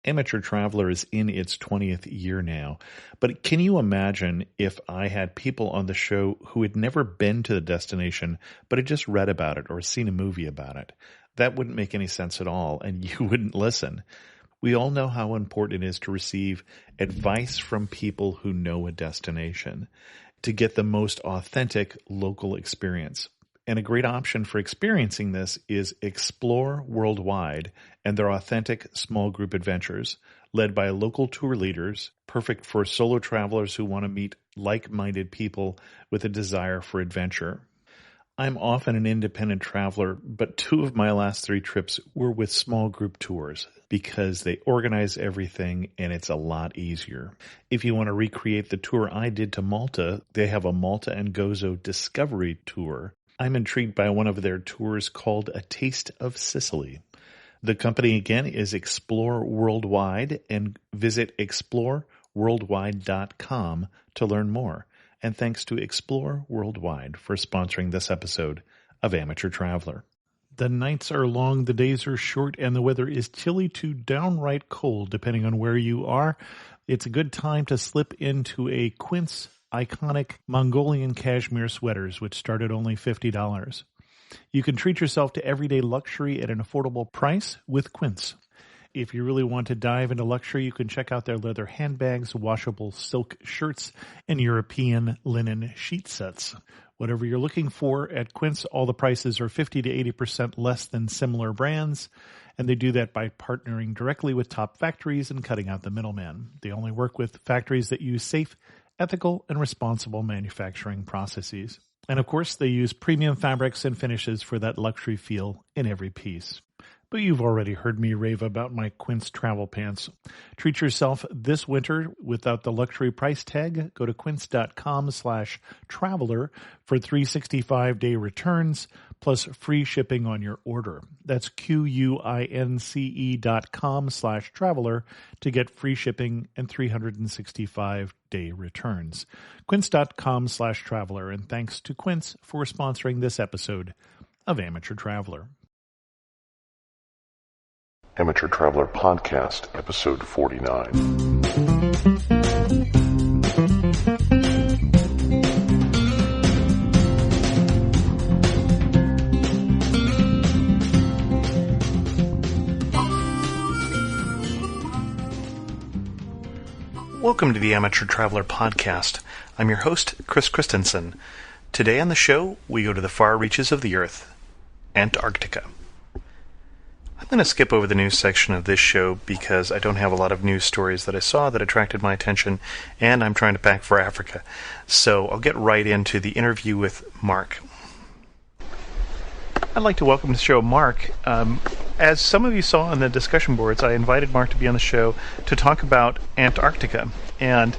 Amateur Traveler is in its 20th year now, but can you imagine if I had people on the show who had never been to the destination, but had just read about it or seen a movie about it? That wouldn't make any sense at all, and you wouldn't listen. We all know how important it is to receive advice from people who know a destination to get the most authentic local experience. And a great option for experiencing this is Explore Worldwide and their authentic small group adventures, led by local tour leaders, perfect for solo travelers who want to meet like-minded people with a desire for adventure. I'm often an independent traveler, but 2 of my last 3 trips were with small group tours because they organize everything and it's a lot easier. If you want to recreate the tour I did to Malta, they have a Malta and Gozo Discovery Tour. I'm intrigued by one of their tours called A Taste of Sicily. The company again is Explore Worldwide, and visit exploreworldwide.com to learn more. And thanks to Explore Worldwide for sponsoring this episode of Amateur Traveler. The nights are long, the days are short, and the weather is chilly to downright cold depending on where you are. It's a good time to slip into a Quince iconic Mongolian cashmere sweaters, which start at only $50. You can treat yourself to everyday luxury at an affordable price with Quince. If you really want to dive into luxury, you can check out their leather handbags, washable silk shirts, and European linen sheet sets. Whatever you're looking for at Quince, all the prices are 50 to 80% less than similar brands, and they do that by partnering directly with top factories and cutting out the middleman. They only work with factories that use safe, ethical, and responsible manufacturing processes. And of course, they use premium fabrics and finishes for that luxury feel in every piece. But you've already heard me rave about my Quince travel pants. Treat yourself this winter without the luxury price tag. Go to quince.com/traveler for 365-day returns plus free shipping on your order. That's QUINCE.com/traveler to get free shipping and 365-day returns. Quince.com/traveler. And thanks to Quince for sponsoring this episode of Amateur Traveler. Amateur Traveler Podcast, Episode 49. Welcome to the Amateur Traveler Podcast. I'm your host, Chris Christensen. Today on the show, we go to the far reaches of the Earth, Antarctica. I'm going to skip over the news section of this show because I don't have a lot of news stories that I saw that attracted my attention, and I'm trying to pack for Africa. So I'll get right into the interview with Mark. I'd like to welcome to the show Mark. As some of you saw on the discussion boards, I invited Mark to be on the show to talk about Antarctica. And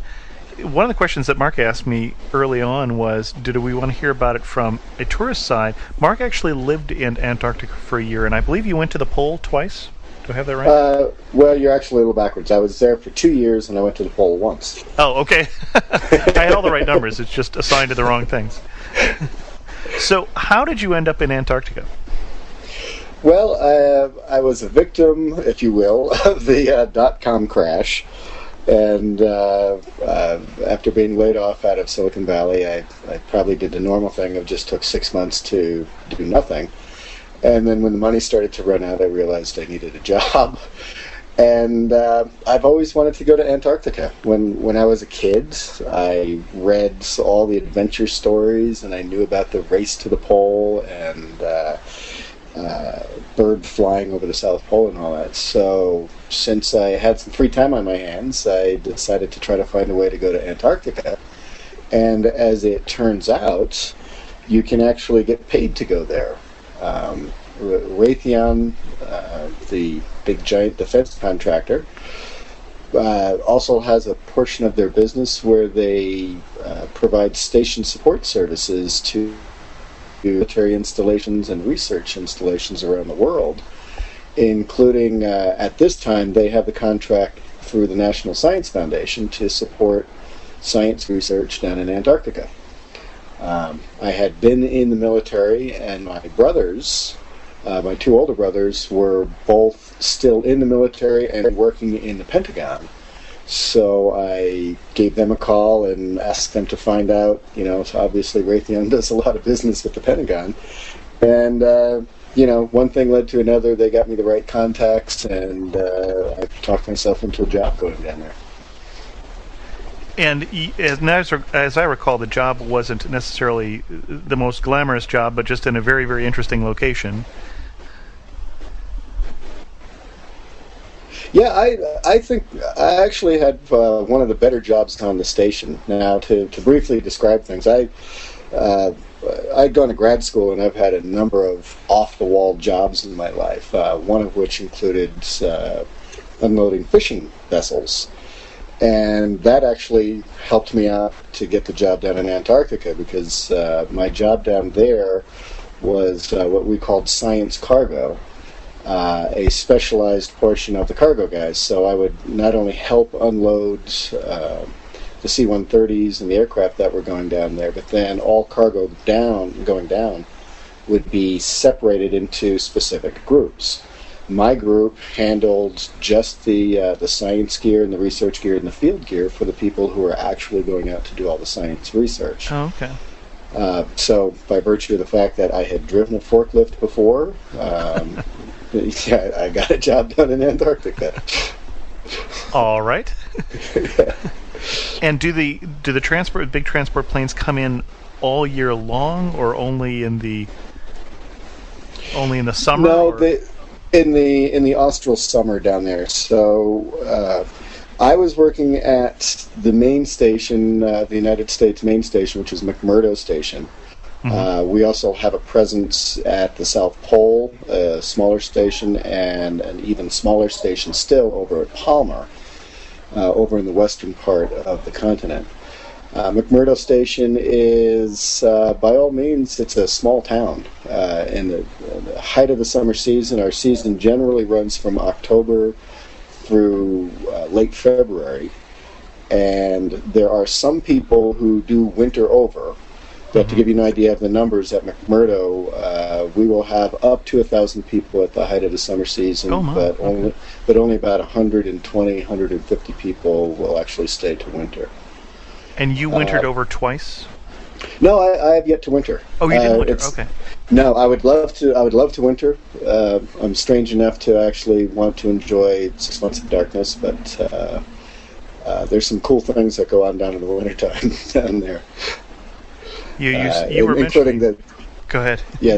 one of the questions that Mark asked me early on was, do we want to hear about it from a tourist side? Mark actually lived in Antarctica for a year, and I believe you went to the pole twice. Do I have that right? Well, you're actually a little backwards. I was there for 2 years, and I went to the pole once. Oh, okay. I had all the right numbers. It's just assigned to the wrong things. So how did you end up in Antarctica? Well, I was a victim, if you will, of the dot-com crash. And after being laid off out of Silicon Valley, I probably did the normal thing of just took 6 months to do nothing. And then when the money started to run out, I realized I needed a job. And I've always wanted to go to Antarctica. When I was a kid, I read all the adventure stories, and I knew about the race to the pole and bird flying over the South Pole and all that. So since I had some free time on my hands, I decided to try to find a way to go to Antarctica. And as it turns out, you can actually get paid to go there. Raytheon, the big giant defense contractor, also has a portion of their business where they provide station support services to military installations and research installations around the world, including, at this time, they have the contract through the National Science Foundation to support science research down in Antarctica. I had been in the military, and my brothers, my 2 older brothers, were both still in the military and working in the Pentagon. So I gave them a call and asked them to find out. So obviously Raytheon does a lot of business with the Pentagon. And, one thing led to another. They got me the right contacts, and I talked myself into a job going down there. And as I recall, the job wasn't necessarily the most glamorous job, but just in a very, very interesting location. Yeah, I think I actually had one of the better jobs on the station. Now, to briefly describe things, I'd gone to grad school, and I've had a number of off-the-wall jobs in my life, one of which included unloading fishing vessels. And that actually helped me out to get the job down in Antarctica, because my job down there was what we called science cargo, a specialized portion of the cargo guys. So I would not only help unload the C-130s and the aircraft that were going down there, but then all cargo going down would be separated into specific groups. My group handled just the science gear and the research gear and the field gear for the people who were actually going out to do all the science research. Oh, okay. So by virtue of the fact that I had driven a forklift before, I got a job done in Antarctica. All right. Yeah. And do the big transport planes come in all year long, or only in the summer? No, in the austral summer down there. So I was working at the main station, the United States main station, which is McMurdo Station. Mm-hmm. We also have a presence at the South Pole, a smaller station, and an even smaller station still over at Palmer, over in the western part of the continent. McMurdo Station is, by all means, it's a small town. In the height of the summer season, our season generally runs from October through late February. And there are some people who do winter over. But to give you an idea of the numbers at McMurdo, we will have up to 1,000 people at the height of the summer season, but only about 120, 150 people will actually stay to winter. And you wintered over twice? No, I have yet to winter. Oh, you didn't winter. Okay. No, I would love to winter. I'm strange enough to actually want to enjoy 6 months of darkness, but there's some cool things that go on down in the wintertime down there. You were including mentioning. Go ahead. Yeah,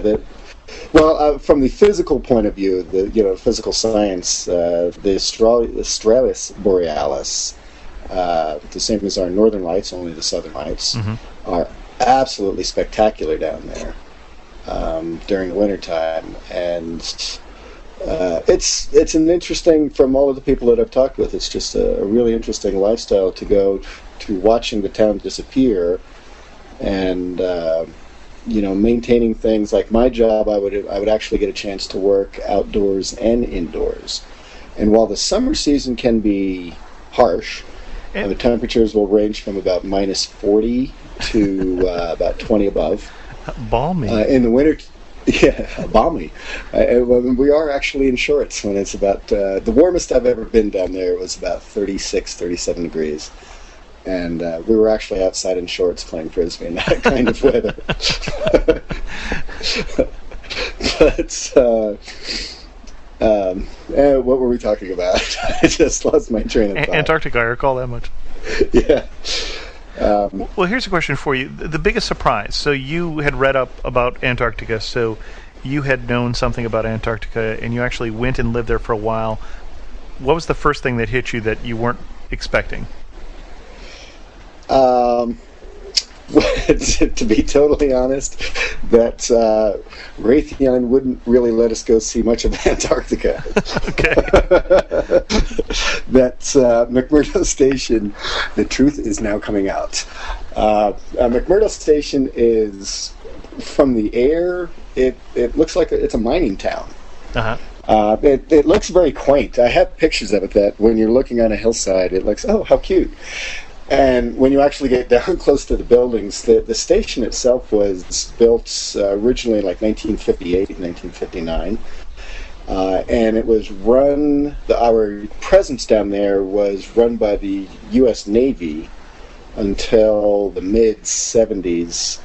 from the physical point of view, the physical science, the Australis Borealis, the same as our northern lights, only the southern lights, are absolutely spectacular down there during the wintertime. And it's an interesting, from all of the people that I've talked with, it's just a really interesting lifestyle to go to watching the town disappear. And maintaining things like my job, I would actually get a chance to work outdoors and indoors. And while the summer season can be harsh, the temperatures will range from about minus 40 to about 20 above. Balmy. In the winter, yeah, balmy. We are actually in shorts when it's about the warmest I've ever been down there was about 36, 37 degrees. And we were actually outside in shorts playing Frisbee in that kind of weather. But what were we talking about? I just lost my train of thought. Antarctica, I recall that much. Yeah. Well, here's a question for you. The biggest surprise. So you had read up about Antarctica, so you had known something about Antarctica, and you actually went and lived there for a while. What was the first thing that hit you that you weren't expecting? To be totally honest, that Raytheon wouldn't really let us go see much of Antarctica. Okay. That McMurdo Station, the truth is now coming out. McMurdo Station is, from the air, it looks like it's a mining town. Uh-huh. It looks very quaint. I have pictures of it that when you're looking on a hillside, it looks, oh, how cute. And when you actually get down close to the buildings, the station itself was built originally like 1958, 1959. And it was run, our presence down there was run by the U.S. Navy until the mid-'70s,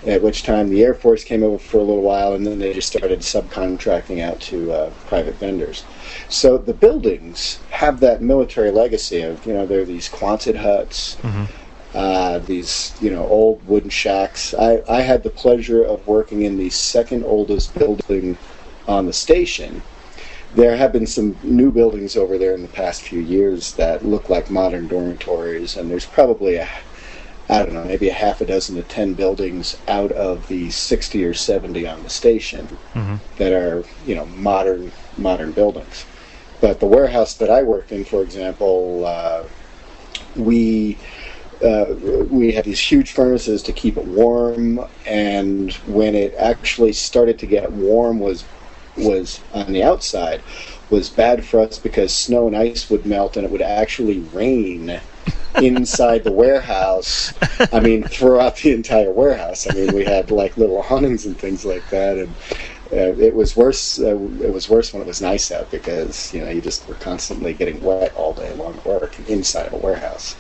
at which time the Air Force came over for a little while, and then they just started subcontracting out to private vendors. So the buildings have that military legacy of, there are these Quonset huts, these, old wooden shacks. I had the pleasure of working in the second oldest building on the station. There have been some new buildings over there in the past few years that look like modern dormitories, and there's probably maybe a half a dozen to 10 buildings out of the 60 or 70 on the station that are, modern buildings. But the warehouse that I worked in, for example, we had these huge furnaces to keep it warm, and when it actually started to get warm was on the outside was bad for us because snow and ice would melt and it would actually rain inside the warehouse. I mean, throughout the entire warehouse. I mean, we had like little awnings and things like that, and it was worse. It was worse when it was nice out because you just were constantly getting wet all day long at work inside of a warehouse.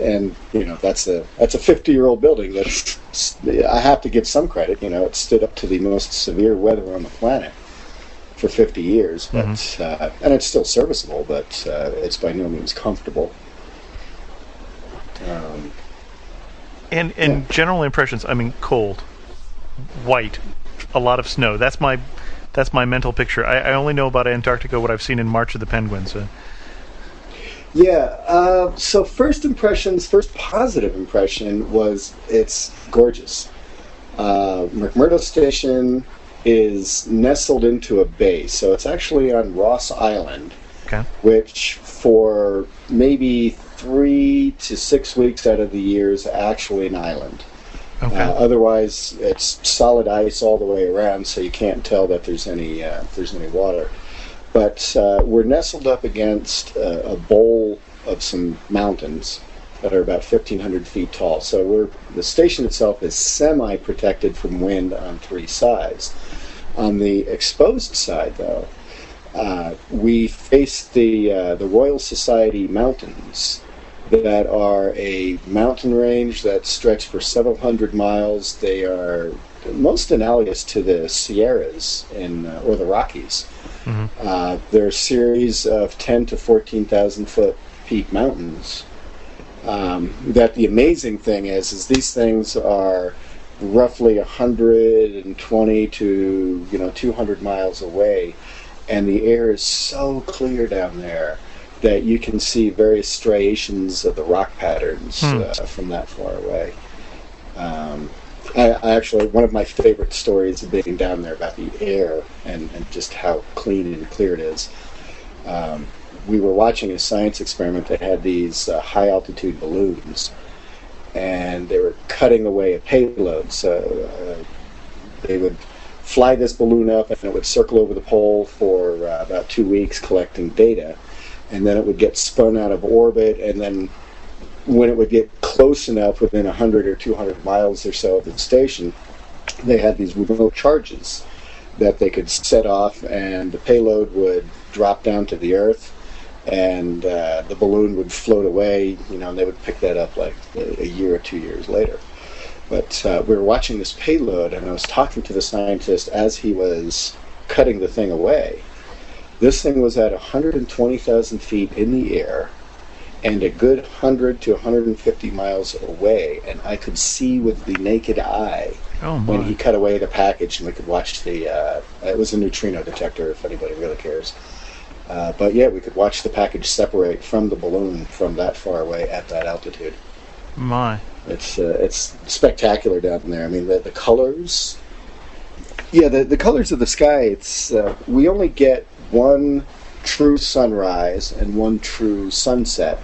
And that's a 50-year-old building. I have to give some credit. It stood up to the most severe weather on the planet for 50 years, but and it's still serviceable, but it's by no means comfortable. And general impressions. I mean, cold, white, a lot of snow. That's my mental picture. I only know about Antarctica what I've seen in March of the Penguins. So first positive impression was it's gorgeous. McMurdo Station is nestled into a bay, so it's actually on Ross Island, which for maybe 3 to 6 weeks out of the year is actually an island. Otherwise, it's solid ice all the way around, so you can't tell that there's any water. But we're nestled up against a bowl of some mountains that are about 1,500 feet tall. So the station itself is semi-protected from wind on 3 sides. On the exposed side, though, we face the Royal Society Mountains that are a mountain range that stretch for several hundred miles. They are most analogous to the Sierras or the Rockies. They're a series of 10 to 14,000 foot peak mountains. That the amazing thing is these things are roughly 120 to 200 miles away, and the air is so clear down there that you can see various striations of the rock patterns from that far away. I actually, one of my favorite stories of being down there about the air and just how clean and clear it is. We were watching a science experiment that had these high-altitude balloons, and they were cutting away a payload. So they would fly this balloon up, and it would circle over the pole for about 2 weeks collecting data, and then it would get spun out of orbit, and then when it would get close enough, within 100 or 200 miles or so of the station, they had these remote charges that they could set off, and the payload would drop down to the Earth, and the balloon would float away, and they would pick that up like a year or 2 years later. But we were watching this payload, and I was talking to the scientist as he was cutting the thing away. This thing was at 120,000 feet in the air, and a good 100 to 150 miles away, and I could see with the naked eye when he cut away the package, and we could watch it was a neutrino detector, if anybody really cares. But yeah, we could watch the package separate from the balloon from that far away at that altitude. It's spectacular down there. I mean, the colors. Yeah, the colors of the sky. We only get one true sunrise and one true sunset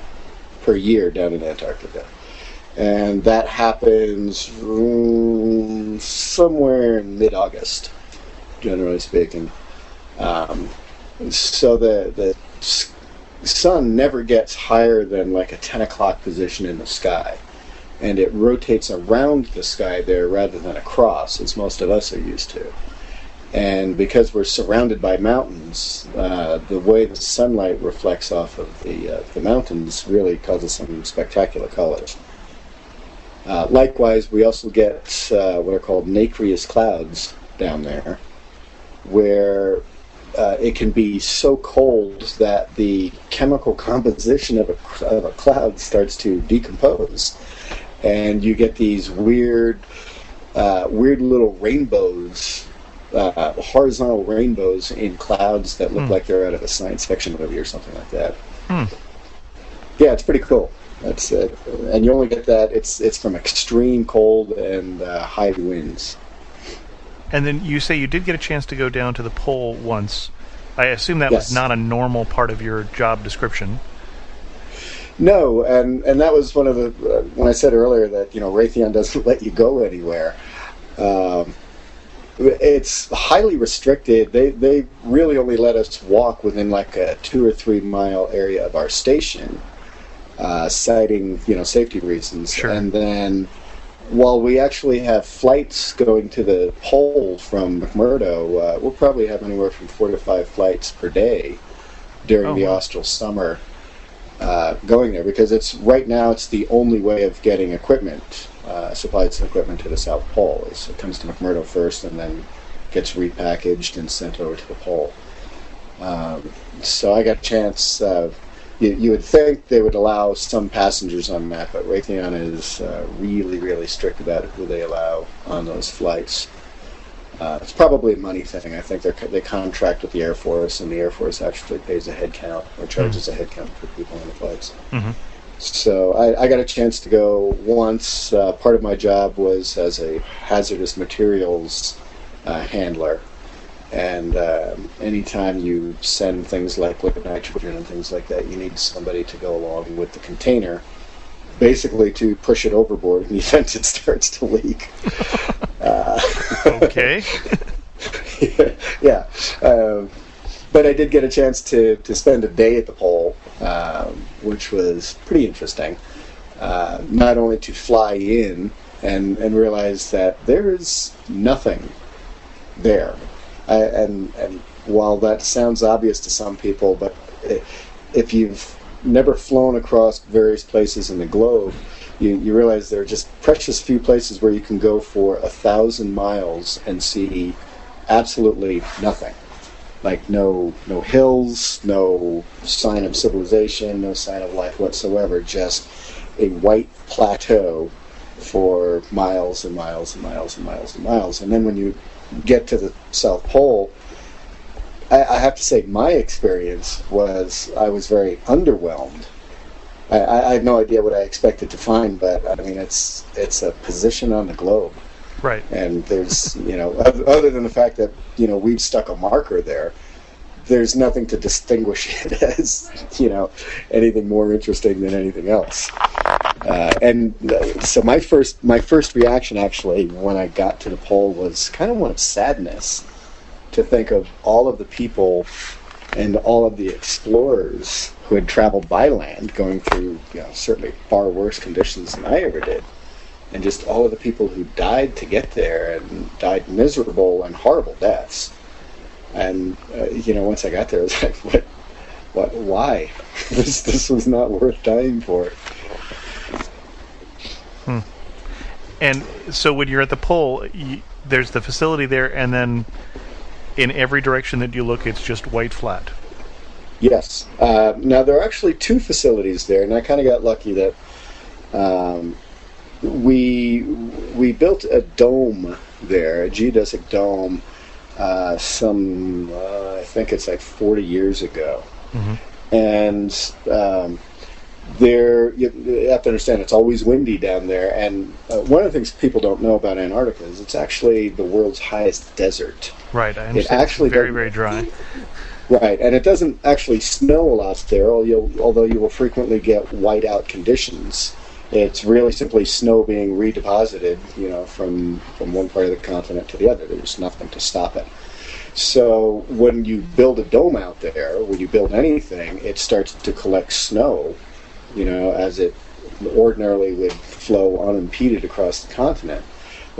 per year down in Antarctica, and that happens somewhere in mid-August, generally speaking. So the sun never gets higher than like a 10 o'clock position in the sky, and it rotates around the sky there rather than across, as most of us are used to. And because we're surrounded by mountains, the way the sunlight reflects off of the mountains really causes some spectacular colors. Likewise, we also get what are called nacreous clouds down there, where it can be so cold that the chemical composition of a cloud starts to decompose, and you get these weird little rainbows, horizontal rainbows in clouds that look like they're out of a science fiction movie or something like that. Yeah, it's pretty cool. That's it, and you only get that. It's from extreme cold and high winds. And then you say you did get a chance to go down to the pole once. I assume that Yes. was not a normal part of your job description. No, and that was one of the when I said earlier that Raytheon doesn't let you go anywhere. It's highly restricted. They really only let us walk within like a 2 or 3 mile area of our station, citing safety reasons. Sure. And then while we actually have flights going to the pole from McMurdo, we'll probably have anywhere from 4 to 5 flights per day during the austral summer going there, because right now it's the only way of getting equipment, supplies and equipment to the South Pole. It comes to McMurdo first and then gets repackaged and sent over to the pole. So I got a chance. You would think they would allow some passengers on that, but Raytheon is really, really strict about who they allow on those flights. It's probably a money thing. I think they contract with the Air Force, and the Air Force actually pays a head count or charges a head count for people on the flights. Mm-hmm. So I got a chance to go once. Part of my job was as a hazardous materials handler. And anytime you send things like liquid nitrogen and things like that, you need somebody to go along with the container, basically to push it overboard in the event it starts to leak. Okay. Yeah. But I did get a chance to spend a day at the pole, which was pretty interesting. Not only to fly in and realize that there is nothing there. And while that sounds obvious to some people, but if you've never flown across various places in the globe, you realize there are just precious few places where you can go for 1,000 miles and see absolutely nothing. Like no hills, no sign of civilization, no sign of life whatsoever, just a white plateau for miles and miles and miles and miles and miles. And then when you get to the South Pole, I have to say my experience was I was very underwhelmed. I had no idea what I expected to find, but I mean it's a position on the globe, right? And there's other than the fact that we've stuck a marker there, there's nothing to distinguish it as anything more interesting than anything else. So my first reaction actually when I got to the pole was kind of one of sadness, to think of all of the people and all of the explorers who had traveled by land, going through certainly far worse conditions than I ever did, and just all of the people who died to get there and died miserable and horrible deaths. And once I got there, I was like, what? Why? This was not worth dying for. And so when you're at the pole, there's the facility there, and then in every direction that you look, it's just white flat. Yes. Now, there are actually 2 facilities there, and I kind of got lucky that we built a dome there, a geodesic dome, I think it's like 40 years ago. Mm-hmm. And you have to understand it's always windy down there, and one of the things people don't know about Antarctica is it's actually the world's highest desert. Right, I understand. It's very, very dry. Right, and it doesn't actually snow a lot there, although you will frequently get whiteout conditions. It's really simply snow being redeposited, from one part of the continent to the other. There's nothing to stop it. So when you build a dome out there, when you build anything, it starts to collect snow, as it ordinarily would flow unimpeded across the continent.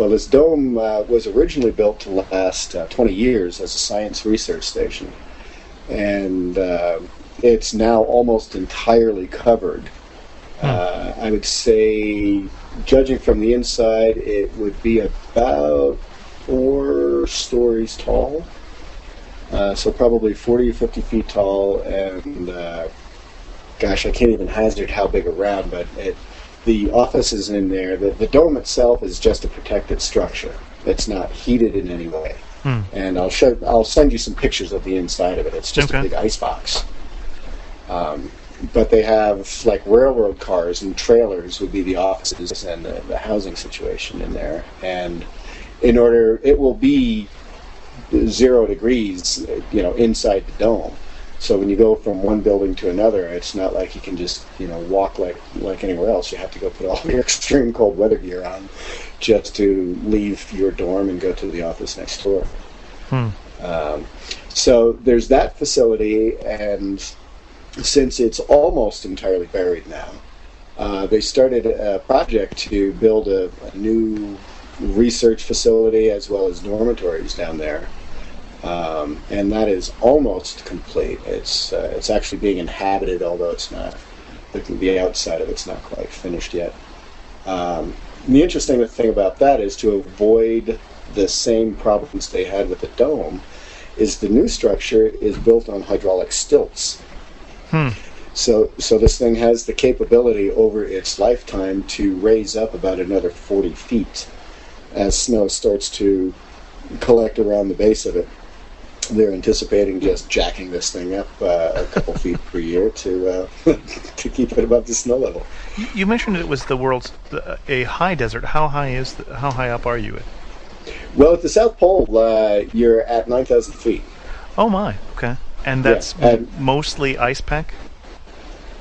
Well, this dome was originally built to last 20 years as a science research station, and it's now almost entirely covered. I would say, judging from the inside, it would be about 4 stories tall. So probably 40 or 50 feet tall, and gosh, I can't even hazard how big around, but the office is in there. The dome itself is just a protected structure. It's not heated in any way. And I'll send you some pictures of the inside of it. It's just a big ice box. But they have like railroad cars and trailers would be the offices and the housing situation in there. And it will be 0 degrees, inside the dome. So when you go from one building to another, it's not like you can just, walk like anywhere else. You have to go put all your extreme cold weather gear on just to leave your dorm and go to the office next door. So there's that facility, and since it's almost entirely buried now, they started a project to build a new research facility as well as dormitories down there. And that is almost complete. It's actually being inhabited, although it's not. The outside of it's not quite finished yet. The interesting thing about that is, to avoid the same problems they had with the dome, is the new structure is built on hydraulic stilts. So this thing has the capability over its lifetime to raise up about another 40 feet as snow starts to collect around the base of it. They're anticipating just jacking this thing up a couple feet per year to keep it above the snow level. You mentioned it was the world's a high desert. How high up are you at? Well, at the South Pole, you're at 9,000 feet. Oh my, okay. And that's mostly ice pack?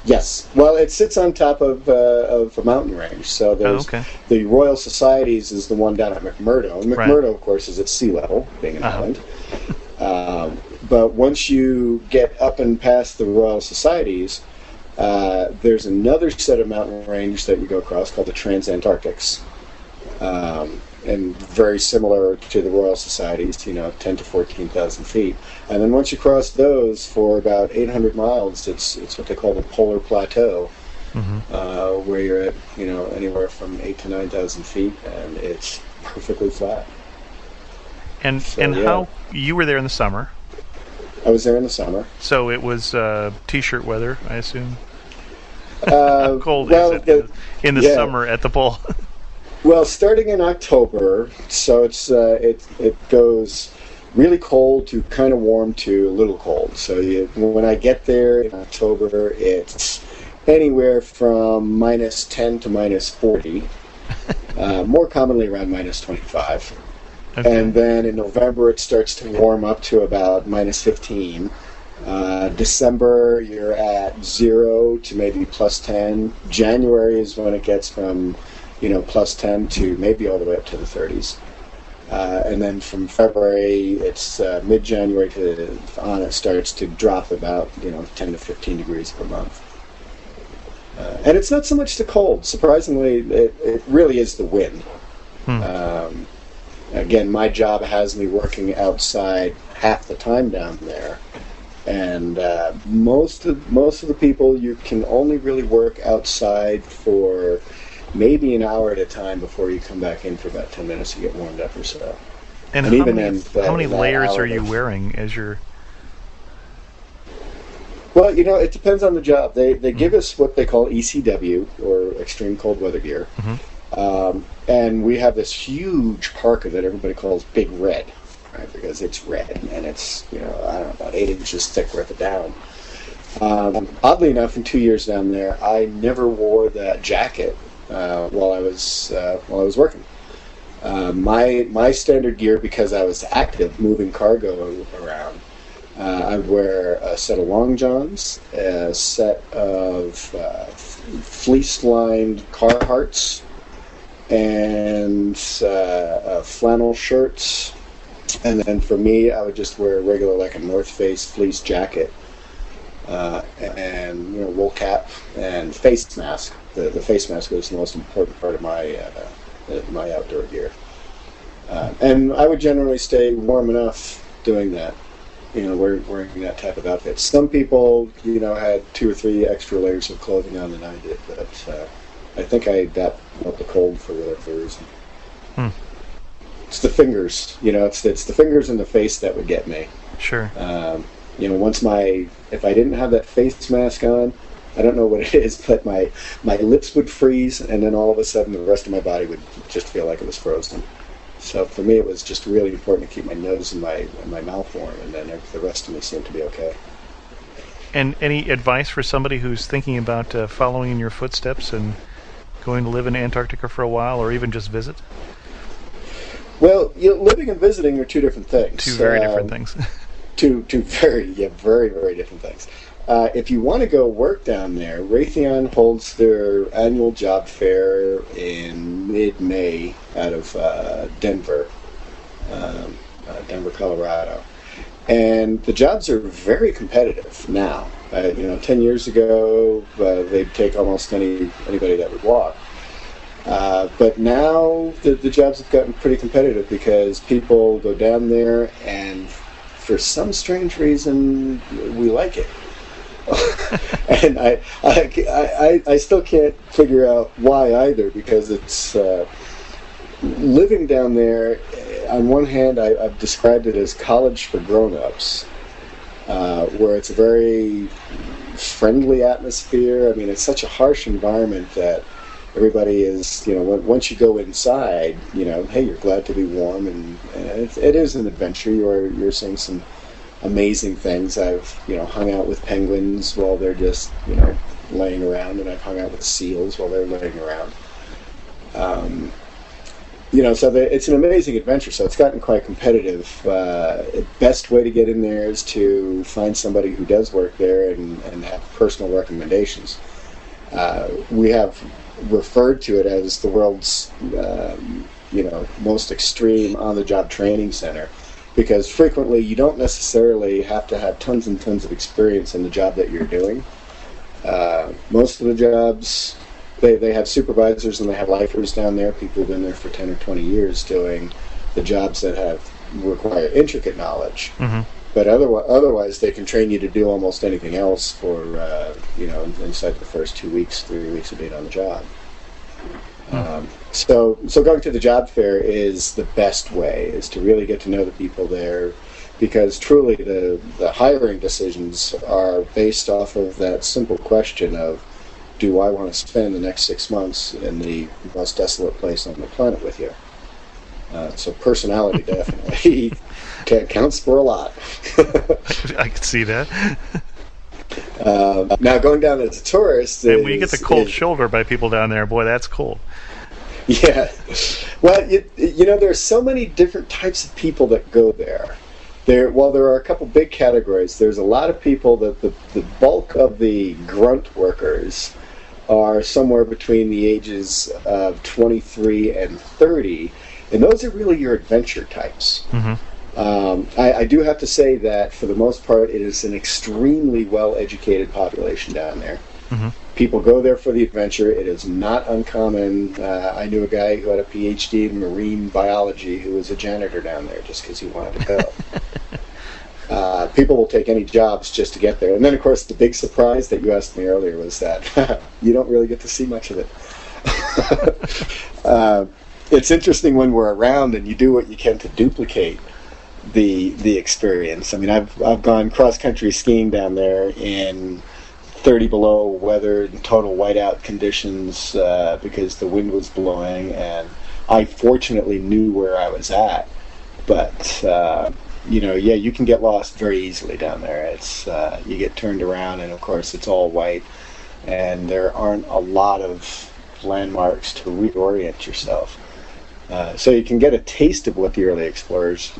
Yes. Well, it sits on top of a mountain range. So there's the Royal Societies is the one down at McMurdo. And McMurdo, of course, is at sea level, being an island. But once you get up and past the Royal Societies, there's another set of mountain range that you go across called the Transantarctics. And very similar to the Royal Societies, 10 to 14,000 feet. And then once you cross those for about 800 miles, it's what they call the Polar Plateau, where you're at, anywhere from 8 to 9,000 feet, and it's perfectly flat. And how you were there in the summer? I was there in the summer. So it was t-shirt weather, I assume. How cold is it in the summer at the pole? Well, starting in October, so it goes really cold to kind of warm to a little cold. So when I get there in October, it's anywhere from -10 to -40, more commonly around -25. Okay. And then in November, it starts to warm up to about -15. December, you're at 0 to maybe +10. January is when it gets from +10 to maybe all the way up to the 30s. And then from February, it's mid-January on, it starts to drop about 10 to 15 degrees per month. And it's not so much the cold. Surprisingly, it really is the wind. Again, my job has me working outside half the time down there. And most of the people, you can only really work outside for maybe an hour at a time before you come back in for about 10 minutes to get warmed up or so. And how many layers are you wearing as you're... Well, it depends on the job. They give us what they call ECW, or extreme cold weather gear. And we have this huge parka that everybody calls Big Red, right? Because it's red, and it's, about 8 inches thick worth of down. Oddly enough, in 2 years down there, I never wore that jacket while I was working. My standard gear, because I was active moving cargo around, I would wear a set of long johns, a set of fleece-lined Carhartts, and flannel shirts. And then for me, I would just wear a regular, like a North Face fleece jacket, and wool cap and face mask. The face mask is the most important part of my outdoor gear. And I would generally stay warm enough doing that, wearing that type of outfit. Some people, had 2 or 3 extra layers of clothing on than I did, but I think I got out the cold for whatever reason. It's the fingers, it's the fingers and the face that would get me. Sure. If I didn't have that face mask on, I don't know what it is, but my lips would freeze, and then all of a sudden the rest of my body would just feel like it was frozen. So for me, it was just really important to keep my nose and my mouth warm, and then the rest of me seemed to be okay. And any advice for somebody who's thinking about following in your footsteps and going to live in Antarctica for a while, or even just visit? Well, living and visiting are 2 different things. 2 very different things. 2 very, very, very different things. If you want to go work down there, Raytheon holds their annual job fair in mid-May out of Denver, Colorado. And the jobs are very competitive now. 10 years ago, they'd take almost anybody that would walk. But now the jobs have gotten pretty competitive because people go down there, and for some strange reason, we like it. And I still can't figure out why either, because it's living down there. On one hand, I've described it as college for grown-ups, where it's a very friendly atmosphere. I mean, it's such a harsh environment that everybody is, once you go inside, hey, you're glad to be warm, and it is an adventure. You're seeing some amazing things. I've hung out with penguins while they're just laying around, and I've hung out with seals while they're laying around. So it's an amazing adventure. So it's gotten quite competitive. Best way to get in there is to find somebody who does work there and have personal recommendations. We have referred to it as the world's most extreme on-the-job training center, because frequently you don't necessarily have to have tons and tons of experience in the job that you're doing. Most of the jobs, they have supervisors and they have lifers down there, people who've been there for 10 or 20 years doing the jobs that require intricate knowledge. Mm-hmm. But otherwise, they can train you to do almost anything else for, inside the first 2 weeks, 3 weeks of being on the job. So going to the job fair is the best way, is to really get to know the people there, because truly the hiring decisions are based off of that simple question of, do I want to spend the next 6 months in the most desolate place on the planet with you? So personality definitely counts for a lot. I could see that. Now, going down as a tourist, and when you get the cold shoulder by people down there, boy, that's cold. Yeah. Well, there are so many different types of people that go there. There are a couple big categories. There's a lot of people that the bulk of the grunt workers are somewhere between the ages of 23 and 30, and those are really your adventure types. Mm-hmm. I do have to say that for the most part, it is an extremely well-educated population down there. Mm-hmm. People go there for the adventure. It is not uncommon. I knew a guy who had a PhD in marine biology who was a janitor down there just because he wanted to go. People will take any jobs just to get there. And then, of course, the big surprise that you asked me earlier was that you don't really get to see much of it. It's interesting when we're around and you do what you can to duplicate the experience. I mean, I've gone cross-country skiing down there in 30 below weather and total whiteout conditions because the wind was blowing, and I fortunately knew where I was at. But you can get lost very easily down there. It's you get turned around, and of course it's all white, and there aren't a lot of landmarks to reorient yourself. So you can get a taste of what the early explorers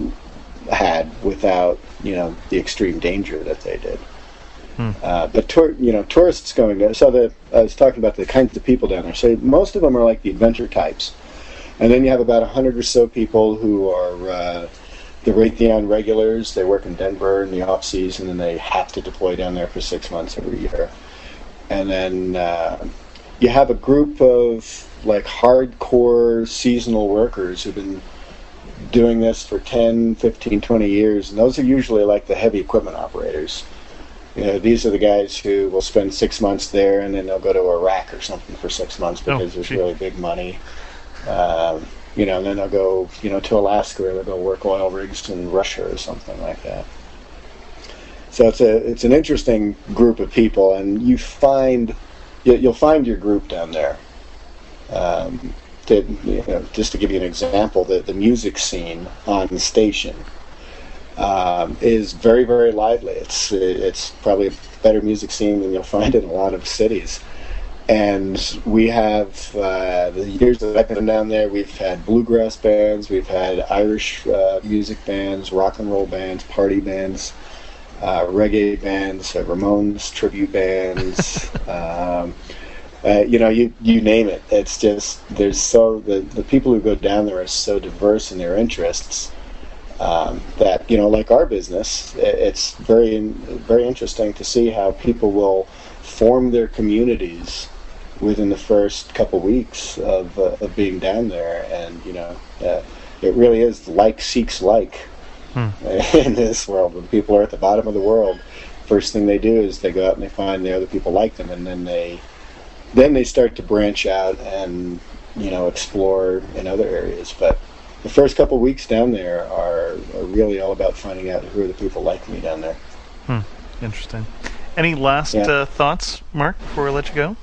had without the extreme danger that they did. But tourists going there. So I was talking about the kinds of people down there. So most of them are like the adventure types, and then you have about 100 or so people who are the Raytheon regulars. They work in Denver in the off season, and they have to deploy down there for 6 months every year. And then you have a group of like hardcore seasonal workers who've been doing this for 10, 15, 20 years, and those are usually like the heavy equipment operators. These are the guys who will spend 6 months there, and then they'll go to Iraq or something for 6 months because there's really big money. And then they'll go, to Alaska, or they'll go work oil rigs in Russia or something like that. So it's an interesting group of people, and you'll find your group down there. Just to give you an example, the music scene on the station is very, very lively. It's probably a better music scene than you'll find in a lot of cities. And we have, the years that I've been down there, we've had bluegrass bands, we've had Irish music bands, rock and roll bands, party bands, reggae bands, Ramones tribute bands, you name it. It's just, the people who go down there are so diverse in their interests that, like our business, it's very, very interesting to see how people will form their communities within the first couple weeks of being down there. And, it really is like seeks like in this world. When people are at the bottom of the world, first thing they do is they go out and they find the other people like them, and then they start to branch out and explore in other areas. But the first couple of weeks down there are really all about finding out who are the people like me down there. Interesting. Any last thoughts, Mark, before we let you go?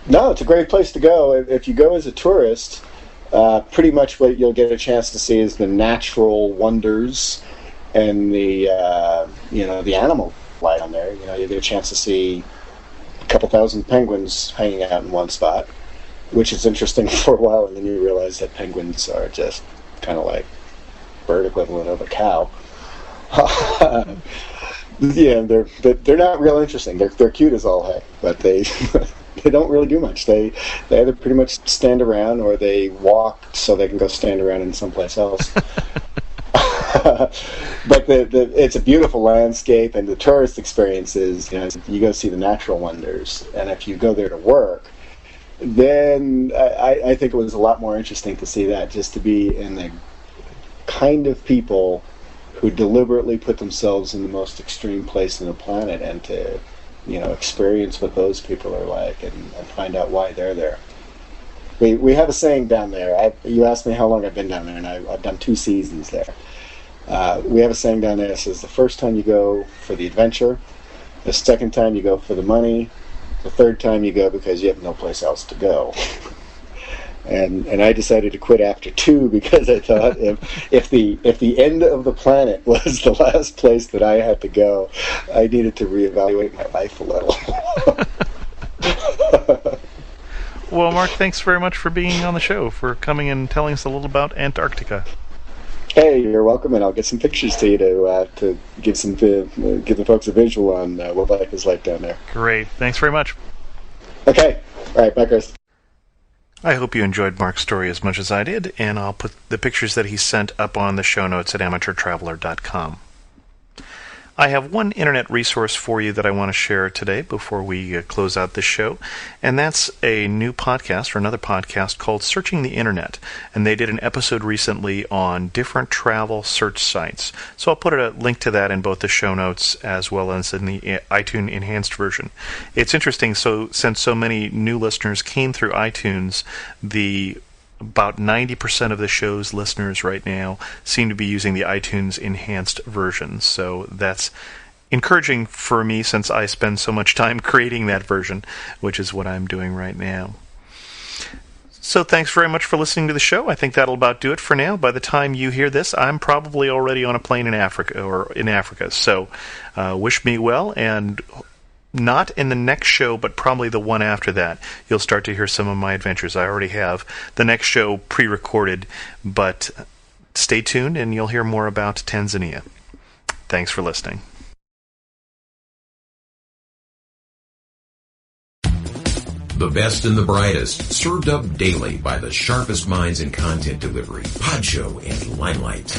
No, it's a great place to go. If you go as a tourist, pretty much what you'll get a chance to see is the natural wonders and the animal life down there. You get a chance to see a couple thousand penguins hanging out in one spot, which is interesting for a while, and then you realize that penguins are just kind of like bird equivalent of a cow. They're not real interesting. They're cute as all heck, but they they don't really do much. They either pretty much stand around, or they walk so they can go stand around in someplace else. But it's a beautiful landscape, and the tourist experience is, you go see the natural wonders. And if you go there to work, then I think it was a lot more interesting to see that, just to be in the kind of people who deliberately put themselves in the most extreme place on the planet, and to experience what those people are like, and find out why they're there. We have a saying down there. You asked me how long I've been down there, and I've done 2 seasons there. We have a saying down there that says the first time you go for the adventure, the second time you go for the money, the third time you go because you have no place else to go. And I decided to quit after 2 because I thought if the end of the planet was the last place that I had to go, I needed to reevaluate my life a little. Well, Mark, thanks very much for being on the show, for coming and telling us a little about Antarctica. Hey, you're welcome, and I'll get some pictures to you to give the folks a visual on what life is like down there. Great. Thanks very much. Okay. All right. Bye, Chris. I hope you enjoyed Mark's story as much as I did, and I'll put the pictures that he sent up on the show notes at amateurtraveler.com. I have one internet resource for you that I want to share today before we close out this show, and that's a new podcast, or another podcast, called Searching the Internet, and they did an episode recently on different travel search sites. So I'll put a link to that in both the show notes as well as in the iTunes enhanced version. It's interesting, since so many new listeners came through iTunes, about 90% of the show's listeners right now seem to be using the iTunes enhanced version. So that's encouraging for me, since I spend so much time creating that version, which is what I'm doing right now. So thanks very much for listening to the show. I think that'll about do it for now. By the time you hear this, I'm probably already on a plane in Africa. So wish me well, and not in the next show, but probably the one after that, you'll start to hear some of my adventures. I already have the next show pre-recorded, but stay tuned and you'll hear more about Tanzania. Thanks for listening. The best and the brightest, served up daily by the sharpest minds in content delivery, Podshow and Limelight.